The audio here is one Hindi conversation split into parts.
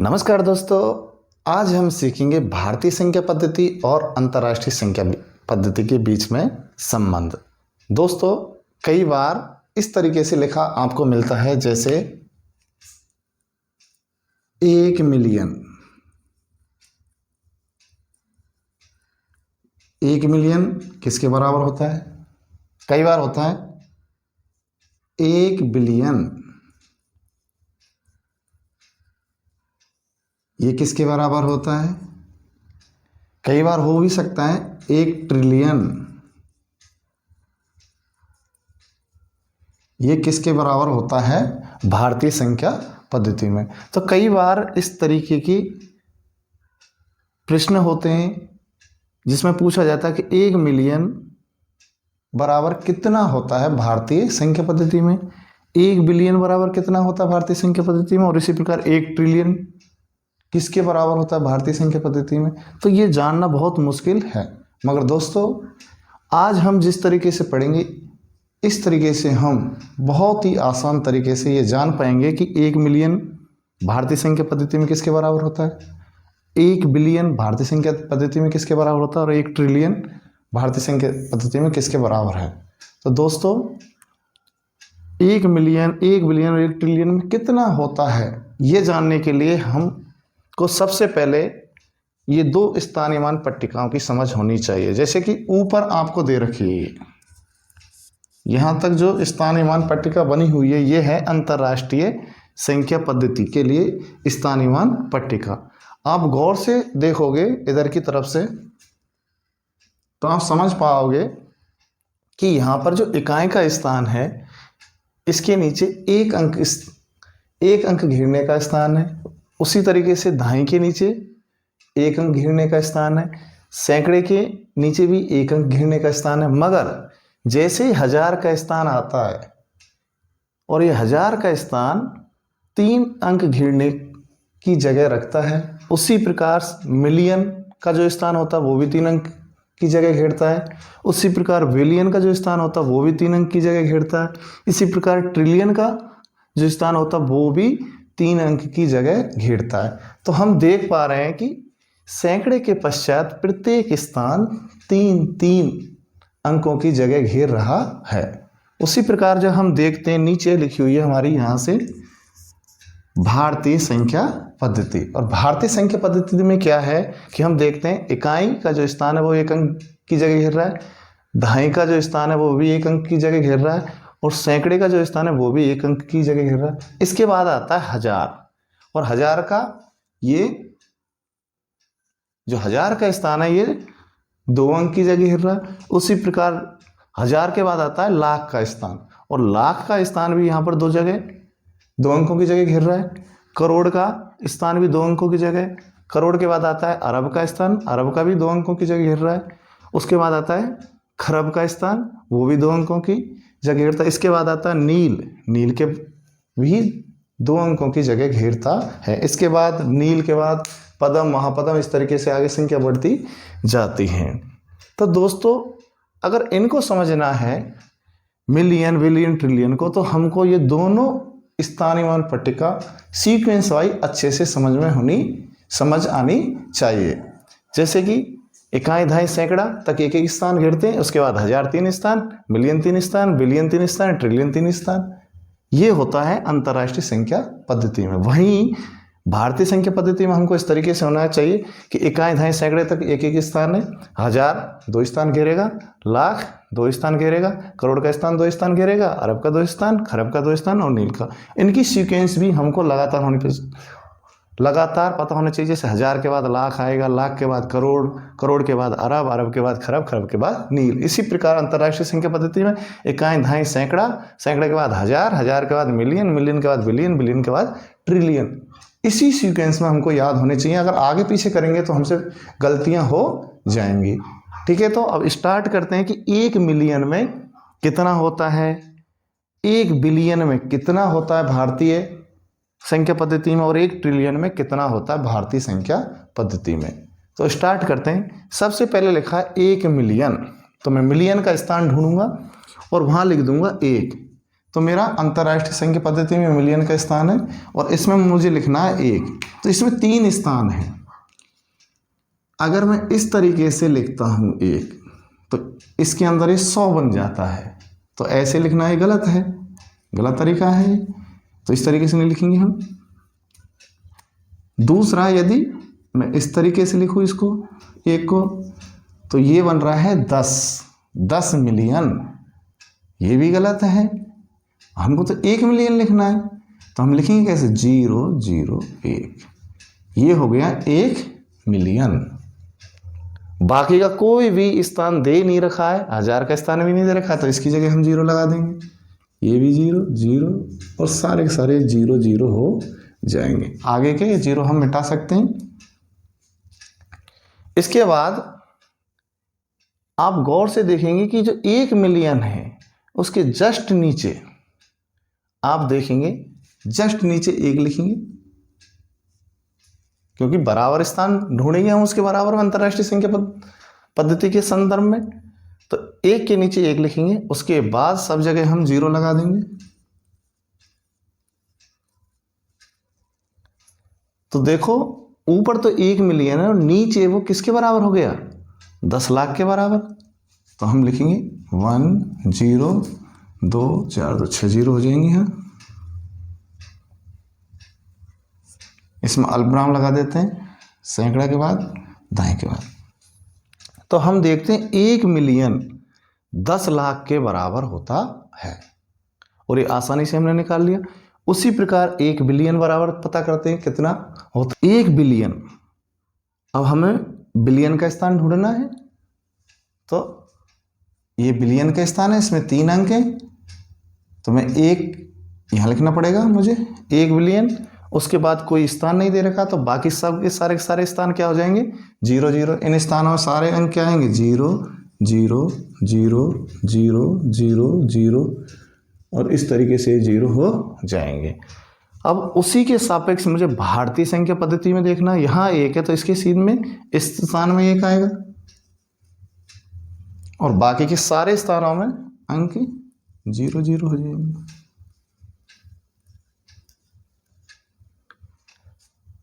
नमस्कार दोस्तों, आज हम सीखेंगे भारतीय संख्या पद्धति और अंतर्राष्ट्रीय संख्या पद्धति के बीच में संबंध। दोस्तों, कई बार इस तरीके से लिखा आपको मिलता है जैसे 1 मिलियन। 1 मिलियन किसके बराबर होता है? कई बार होता है 1 बिलियन। ये किसके बराबर होता है? कई बार हो भी सकता है 1 ट्रिलियन। ये किसके बराबर होता है? भारतीय संख्या पद्धति में। तो कई बार इस तरीके की प्रश्न होते हैं जिसमें पूछा जाता है कि 1 मिलियन बराबर कितना होता है भारतीय संख्या पद्धति में, 1 बिलियन बराबर कितना होता है भारतीय संख्या पद्धति में, और इसी प्रकार 1 ट्रिलियन किसके बराबर होता है भारतीय संख्या पद्धति में। तो ये जानना बहुत मुश्किल है, मगर दोस्तों आज हम जिस तरीके से पढ़ेंगे इस तरीके से हम बहुत ही आसान तरीके से ये जान पाएंगे कि 1 मिलियन भारतीय संख्या पद्धति में किसके बराबर होता है, 1 बिलियन भारतीय संख्या पद्धति में किसके बराबर होता है, और 1 ट्रिलियन भारतीय संख्या पद्धति में किसके बराबर है। तो दोस्तों 1 मिलियन, 1 बिलियन और 1 ट्रिलियन में कितना होता है ये जानने के लिए हमको सबसे पहले ये 2 स्थानीयमान पट्टिकाओं की समझ होनी चाहिए। जैसे कि ऊपर आपको दे रखी है, यहाँ तक जो स्थानीयमान पट्टिका बनी हुई है ये है अंतर्राष्ट्रीय संख्या पद्धति के लिए स्थानीयमान पट्टिका। आप गौर से देखोगे इधर की तरफ से तो आप समझ पाओगे कि यहाँ पर जो इकाई का स्थान है इसके नीचे एक अंक घिरने का स्थान है, उसी तरीके से दहाई के नीचे 1 अंक घिरने का स्थान है, सैकड़े के नीचे भी 1 अंक घिरने का स्थान है। मगर जैसे ही 1000 का स्थान आता है और ये 1000 का स्थान 3 अंक घिरने की जगह रखता है, उसी प्रकार मिलियन का जो स्थान होता है वो भी 3 अंक की जगह घेरता है, उसी प्रकार बिलियन का जो स्थान होता है वो भी 3 अंक की जगह घेरता है, इसी प्रकार ट्रिलियन का जो स्थान होता है वो भी 3 अंक की जगह घेरता है। तो हम देख पा रहे हैं कि सैकड़े के पश्चात प्रत्येक स्थान 3 अंकों की जगह घेर रहा है। उसी प्रकार जब हम देखते हैं नीचे लिखी हुई है हमारी यहाँ से भारतीय संख्या पद्धति, और भारतीय संख्या पद्धति में क्या है कि हम देखते हैं इकाई का जो स्थान है वो 1 अंक की जगह घेर रहा है, दहाई का जो स्थान है वो भी 1 अंक की जगह घेर रहा है, और सैकड़े का जो स्थान है वो भी 1 अंक की जगह घेर रहा है। इसके बाद आता है 1000, और 1000 का ये जो 1000 का स्थान है ये 2 अंक की जगह घेर रहा है। उसी प्रकार 1000 के बाद आता है लाख का स्थान, और लाख का स्थान भी यहाँ पर 2 अंकों की जगह घेर रहा है। करोड़ का स्थान भी 2 अंकों की जगह, करोड़ के बाद आता है अरब का स्थान, अरब का भी 2 अंकों की जगह घेर रहा है। उसके बाद आता है खरब का स्थान, वो भी 2 अंकों की जगह घेरता है। इसके बाद आता है नील, नील के भी 2 अंकों की जगह घेरता है। इसके बाद नील के बाद पदम, महापदम, इस तरीके से आगे संख्या बढ़ती जाती है। तो दोस्तों अगर इनको समझना है मिलियन, बिलियन, ट्रिलियन को, तो हमको ये दोनों स्थानीयमान पट्टिका सीक्वेंस वाइज अच्छे से समझ आनी चाहिए। जैसे कि इकाई, दहाई, सैकड़ा तक 1 स्थान घेरते हैं, उसके बाद 1000 3 स्थान, मिलियन 3 स्थान, बिलियन 3 स्थान, ट्रिलियन 3 स्थान। ये होता है अंतर्राष्ट्रीय संख्या पद्धति में। वहीं भारतीय संख्या पद्धति में हमको इस तरीके से होना चाहिए कि इकाई, दहाई, सैकड़े तक 1 स्थान है, 1000 2 स्थान घेरेगा, लाख 2 स्थान घेरेगा, करोड़ का स्थान 2 स्थान घेरेगा, अरब का 2 स्थान, खरब का 2 स्थान और नील का। इनकी सीक्वेंस भी हमको लगातार पता होना चाहिए। जैसे 1000 के बाद लाख आएगा, लाख के बाद करोड़, करोड़ के बाद अरब, अरब के बाद खरब, खरब के बाद नील। इसी प्रकार अंतर्राष्ट्रीय संख्या पद्धति में इकाई, दहाई, सैकड़ा, सैकड़े के बाद 1000, 1000 के बाद मिलियन, मिलियन के बाद बिलियन, बिलियन के बाद ट्रिलियन। इसी सीक्वेंस में हमको याद होने चाहिए। अगर आगे पीछे करेंगे तो हमसे गलतियां हो जाएंगी। ठीक है, तो अब स्टार्ट करते हैं कि 1 मिलियन में कितना होता है, 1 बिलियन में कितना होता है भारतीय संख्या पद्धति में, और 1 ट्रिलियन में कितना होता है भारतीय संख्या पद्धति में। तो स्टार्ट करते हैं। सबसे पहले लिखा है 1 मिलियन, तो मैं मिलियन का स्थान ढूंढूंगा और वहां लिख दूंगा 1। तो मेरा अंतर्राष्ट्रीय संख्या पद्धति में मिलियन का स्थान है और इसमें मुझे लिखना है 1। तो इसमें 3 स्थान हैं। अगर मैं इस तरीके से लिखता हूं एक, तो इसके अंदर ये 100 बन जाता है। तो ऐसे लिखना ये गलत है, गलत तरीका है, तो इस तरीके से नहीं लिखेंगे हम। दूसरा, यदि मैं इस तरीके से लिखूं इसको एक को, तो ये बन रहा है 10 मिलियन, ये भी गलत है। हमको तो 1 मिलियन लिखना है, तो हम लिखेंगे कैसे? 001, ये हो गया 1 मिलियन। बाकी का कोई भी स्थान दे नहीं रखा है, 1000 का स्थान भी नहीं दे रखा है, तो इसकी जगह हम 0 लगा देंगे। ये भी 0 0 और सारे के सारे 0 0 हो जाएंगे। आगे के 0 हम मिटा सकते हैं। इसके बाद आप गौर से देखेंगे कि जो 1 मिलियन है उसके जस्ट नीचे आप देखेंगे, जस्ट नीचे 1 लिखेंगे, क्योंकि बराबर स्थान ढूंढेंगे हम उसके बराबर में अंतरराष्ट्रीय संख्या पद्धति के संदर्भ में। तो 1 के नीचे 1 लिखेंगे, उसके बाद सब जगह हम 0 लगा देंगे। तो देखो, ऊपर तो 1 मिलियन है और नीचे वो किसके बराबर हो गया? 10 लाख के बराबर। तो हम लिखेंगे 1 0 2 4 2 6 0 हो जाएंगे यहाँ। इसमें अल्पविराम लगा देते हैं, सैकड़ा के बाद दाएं के बाद। तो हम देखते हैं 1 मिलियन 10 लाख के बराबर होता है, और ये आसानी से हमने निकाल लिया। उसी प्रकार 1 बिलियन बराबर पता करते हैं कितना होता है। 1 बिलियन, अब हमें बिलियन का स्थान ढूंढना है, तो ये बिलियन का स्थान है, इसमें 3 अंक हैं, तो मैं 1 यहाँ लिखना पड़ेगा मुझे, 1 बिलियन। उसके बाद कोई स्थान नहीं दे रखा, तो बाकी सब के सारे स्थान क्या हो जाएंगे? 0 0। इन स्थानों में सारे अंक क्या आएंगे? 0 0 0 0 0 0, और इस तरीके से 0 हो जाएंगे। अब उसी के सापेक्ष मुझे भारतीय संख्या पद्धति में देखना, यहाँ 1 है तो इसके सीध में इस स्थान में 1 आएगा, और बाकी के सारे स्थानों में अंक 0 0 हो जाएंगे।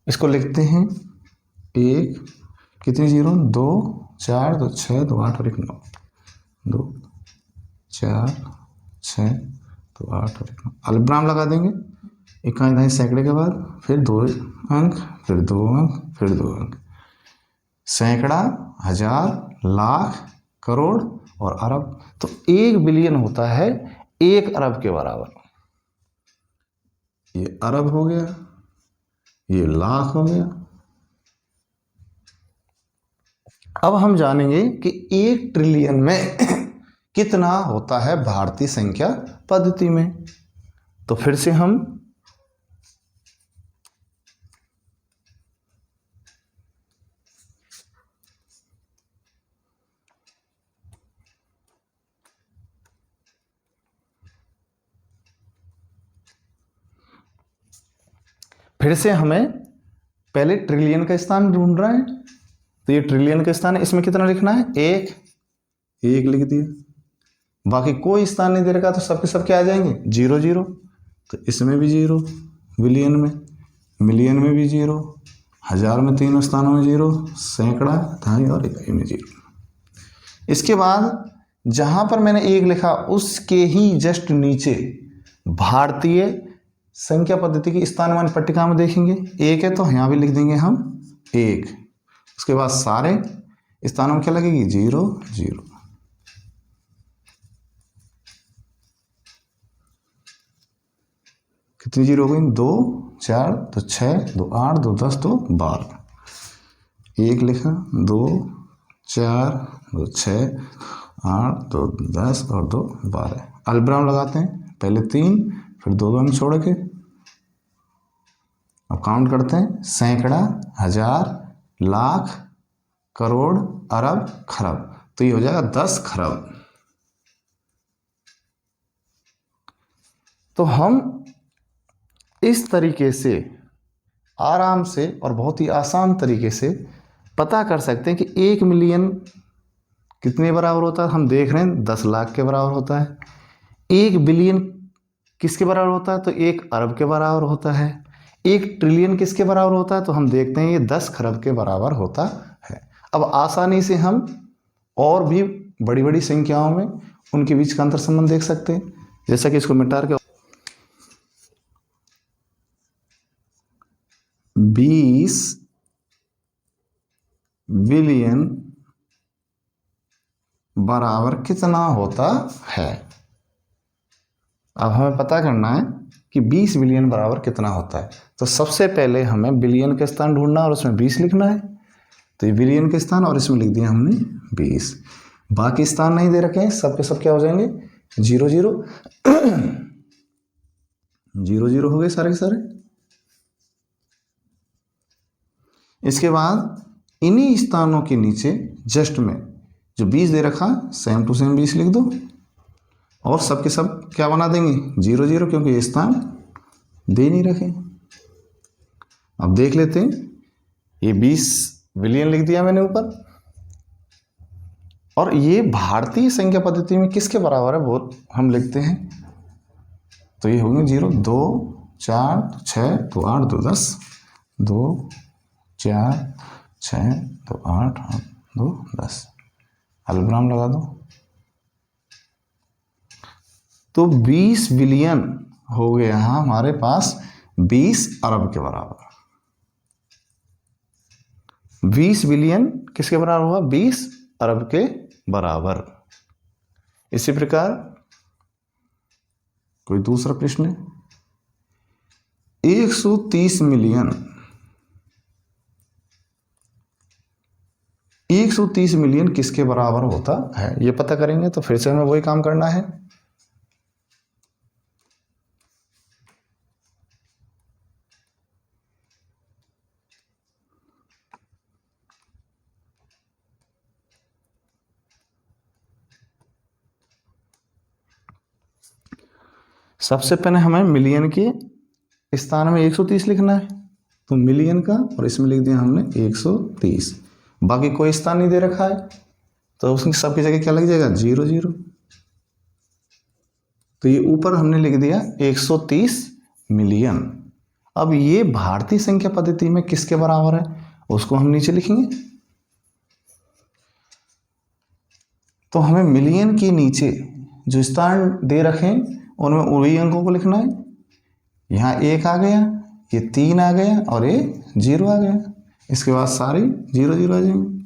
इसको लिखते हैं 1 कितनी 0 2 4 2 6 2 8 और 1 9, 2 4 6 2 8 और 1 9। अल्पविराम लगा देंगे, इकाई दहाई सैकड़े के बाद, फिर 2 अंक, फिर 2 अंक, फिर 2 अंक। सैकड़ा, हजार, लाख, करोड़ और अरब। तो 1 बिलियन होता है 1 अरब के बराबर। ये अरब हो गया, ये लाख हो गया। अब हम जानेंगे कि 1 ट्रिलियन में कितना होता है भारतीय संख्या पद्धति में। तो फिर से हम हमें पहले ट्रिलियन का स्थान ढूंढ रहा है, तो ये ट्रिलियन का स्थान है, इसमें कितना लिखना है? 1 लिख दिया। बाकी कोई स्थान नहीं दे रखा, तो सबके सब क्या आ जाएंगे? 0 0। तो इसमें भी 0, बिलियन में, मिलियन में भी 0, हजार में 3 स्थानों में 0, सैकड़ा, दहाई और इकाई में 0। इसके बाद जहां पर मैंने 1 लिखा उसके ही जस्ट नीचे भारतीय संख्या पद्धति की स्थानमान पट्टिका में देखेंगे 1 है, तो यहां भी लिख देंगे हम 1। उसके बाद सारे स्थानों में क्या लगेगी? 0 0। कितनी 0 हो गई? 2 4 2 6 2 8 2 10 2 12। 1 लिखा, 2 4 2 6 8 2 10 और 2 12। अल्पविराम लगाते हैं, पहले 3 फिर 2 अंक छोड़ के। अब काउंट करते हैं, सैकड़ा, हजार, लाख, करोड़, अरब, खरब। तो ये हो जाएगा 10 खरब। तो हम इस तरीके से आराम से और बहुत ही आसान तरीके से पता कर सकते हैं कि 1 मिलियन कितने बराबर होता है। हम देख रहे हैं 10 लाख के बराबर होता है। 1 बिलियन किसके बराबर होता है? तो 1 अरब के बराबर होता है। 1 ट्रिलियन किसके बराबर होता है? तो हम देखते हैं ये 10 खरब के बराबर होता है। अब आसानी से हम और भी बड़ी बड़ी संख्याओं में उनके बीच का अंतर संबंध देख सकते हैं। जैसा कि इसको मिटा के 20 बिलियन बराबर कितना होता है। अब हमें पता करना है कि 20 बिलियन बराबर कितना होता है। तो सबसे पहले हमें बिलियन का स्थान ढूंढना और उसमें 20 लिखना है। तो ये बिलियन के स्थान और इसमें लिख दिया हमने 20। बाकी स्थान नहीं दे रखे हैं, सब के सब क्या हो जाएंगे? 0 0 0 0 हो गए सारे के सारे। इसके बाद इन्हीं स्थानों के नीचे जस्ट में जो 20 दे रखा सेम टू सेम 20 लिख दो और सब के सब क्या बना देंगे? 0 0, क्योंकि ये स्थान दे नहीं रखे। अब देख लेते हैं, ये 20 बिलियन लिख दिया मैंने ऊपर, और ये भारतीय संख्या पद्धति में किसके बराबर है वो हम लिखते हैं। तो ये होंगे 0 2 4 6 2 8 2 10 2 4 6 2 8 2 10, अलविराम लगा दो। तो 20 बिलियन हो गया यहाँ हमारे पास 20 अरब के बराबर। 20 बिलियन किसके बराबर हुआ? 20 अरब के बराबर। इसी प्रकार कोई दूसरा प्रश्न, 130 मिलियन 130 मिलियन किसके बराबर होता है, ये पता करेंगे। तो फिर से हमें वही काम करना है। सबसे पहले हमें मिलियन के स्थान में 130 लिखना है। तो मिलियन का और इसमें लिख दिया हमने 130। बाकी कोई स्थान नहीं दे रखा है तो उसकी सबकी जगह क्या लग जाएगा? 0 0। तो ये ऊपर हमने लिख दिया 130 मिलियन। अब ये भारतीय संख्या पद्धति में किसके बराबर है उसको हम नीचे लिखेंगे। तो हमें मिलियन के नीचे जो स्थान दे रखे उनमें वही अंकों को लिखना है। यहाँ 1 आ गया, ये 3 आ गया और ये 0 आ गया। इसके बाद सारे 0 0 आ जाएंगे।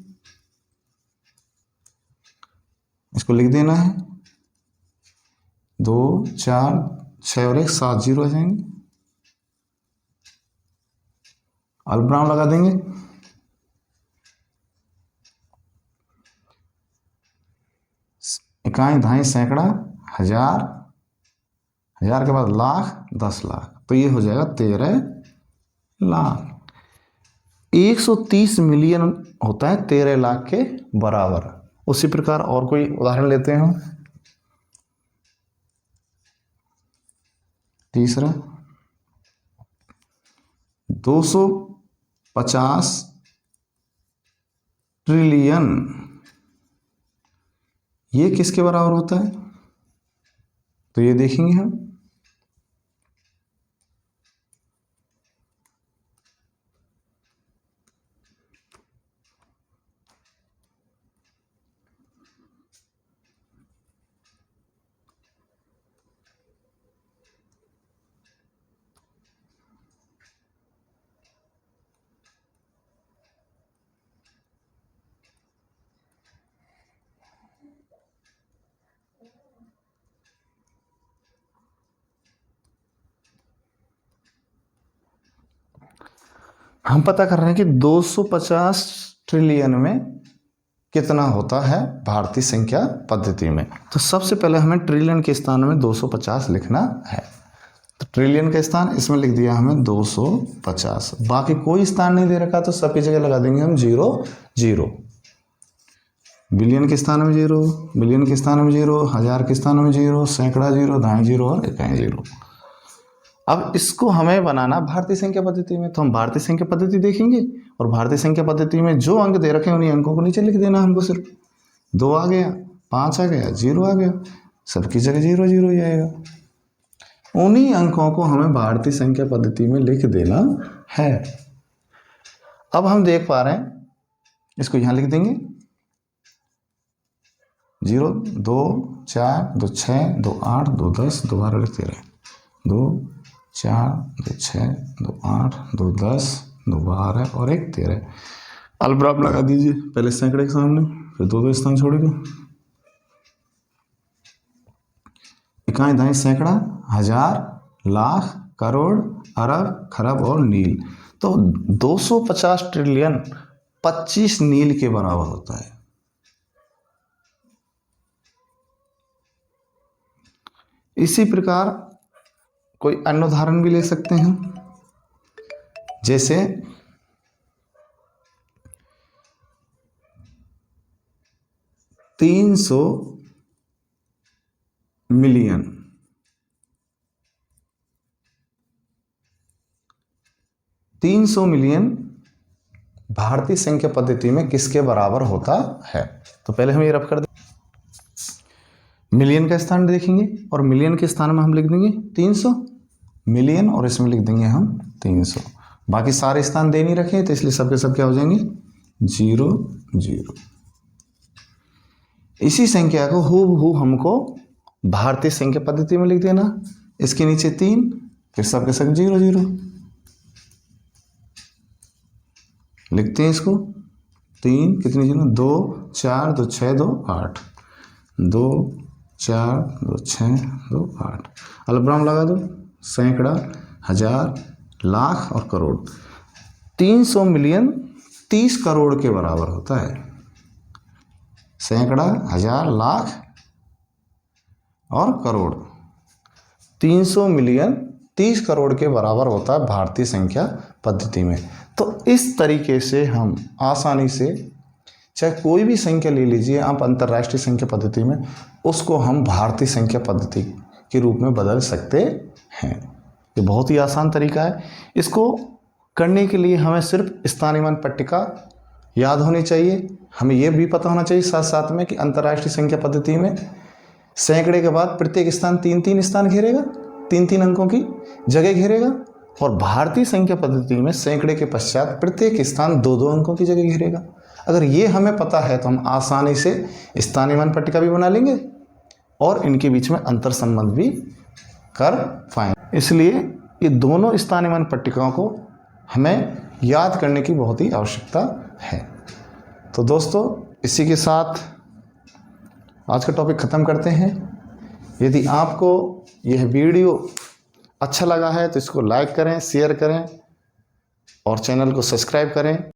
इसको लिख देना है 2 4 6 और 1 7 0 आ जाएंगे। अल्पविराम लगा देंगे। इकाई, दहाई, सैकड़ा, हजार, हजार के बाद लाख, 10 लाख, तो ये हो जाएगा 13 लाख। 130 मिलियन होता है 13 लाख के बराबर। उसी प्रकार और कोई उदाहरण लेते हैं हम। तीसरा 250 ट्रिलियन, ये किसके बराबर होता है? तो ये देखेंगे हम। हम पता कर रहे हैं कि 250 ट्रिलियन में कितना होता है भारतीय संख्या पद्धति में। तो सबसे पहले हमें ट्रिलियन के स्थान में 250 लिखना है। तो ट्रिलियन का स्थान इसमें लिख दिया हमें 250। बाकी कोई स्थान नहीं दे रखा तो सबकी जगह लगा देंगे हम 0 0। बिलियन के स्थान में 0, मिलियन के स्थान में 0, हजार के स्थान में 0, सैकड़ा 0, दहाई 0 और इकाई 0। अब इसको हमें बनाना भारतीय संख्या पद्धति में। तो हम भारतीय संख्या पद्धति देखेंगे और भारतीय संख्या पद्धति में जो अंक दे रखे हैं उन्हीं अंकों को नीचे लिख देना हमको। सिर्फ 2 आ गया, 5 आ गया, 0 आ गया, सबकी जगह 0 0 हो जाएगा। उन्हीं अंकों को हमें भारतीय संख्या पद्धति में लिख देना है। अब हम देख पा रहे हैं, इसको यहां लिख देंगे 0 2 4 2 6 2 8 2 10 2 12 13 2 4 2 6 2 8 2 10 2 12 और 1 13। अलब्राप लगा दीजिए, पहले सैकड़े के सामने, फिर दो स्थान छोड़ेगा। इकाई दाई सैकड़ा, हजार, लाख, करोड़, अरब, खरब और नील। तो 250 ट्रिलियन 25 नील के बराबर होता है। इसी प्रकार कोई अन्य उदाहरण भी ले सकते हैं, जैसे 300 मिलियन। 300 मिलियन भारतीय संख्या पद्धति में किसके बराबर होता है? तो पहले हम ये रफ कर दें, मिलियन का स्थान देखेंगे और मिलियन के स्थान में हम लिख देंगे 300 मिलियन और इसमें लिख देंगे हम 300। बाकी सारे स्थान दे नहीं रखे तो इसलिए सबके सब क्या हो जाएंगे 0 0। इसी संख्या को हूबहू हमको भारतीय संख्या पद्धति में लिख देना, इसके नीचे 3, फिर सबके सब 0 0 लिखते हैं। इसको 3 कितनी 0 2 4 2 6 2 8 2 4 2 6 2 8। अलब्राम लगा दो, सैकड़ा, हजार, लाख और करोड़। 300 मिलियन 30 करोड़ के बराबर होता है। सैकड़ा, हजार, लाख और करोड़, 300 मिलियन 30 करोड़ के बराबर होता है भारतीय संख्या पद्धति में। तो इस तरीके से हम आसानी से, चाहे कोई भी संख्या ले लीजिए आप अंतर्राष्ट्रीय संख्या पद्धति में, उसको हम भारतीय संख्या पद्धति के रूप में बदल सकते हैं। ये बहुत ही आसान तरीका है। इसको करने के लिए हमें सिर्फ स्थानीयमान पट्टिका याद होनी चाहिए। हमें यह भी पता होना चाहिए साथ साथ में कि अंतर्राष्ट्रीय संख्या पद्धति में सैकड़े के बाद प्रत्येक स्थान 3-3 स्थान घेरेगा, 3-3 अंकों की जगह घेरेगा, और भारतीय संख्या पद्धति में सैकड़े के पश्चात प्रत्येक स्थान 2-2 अंकों की जगह घेरेगा। अगर ये हमें पता है तो हम आसानी से स्थानीयमान पट्टिका भी बना लेंगे और इनके बीच में अंतर संबंध भी कर पाएंगे। इसलिए ये दोनों स्थानीयमान पट्टिकाओं को हमें याद करने की बहुत ही आवश्यकता है। तो दोस्तों, इसी के साथ आज का टॉपिक ख़त्म करते हैं। यदि आपको यह वीडियो अच्छा लगा है तो इसको लाइक करें, शेयर करें और चैनल को सब्सक्राइब करें।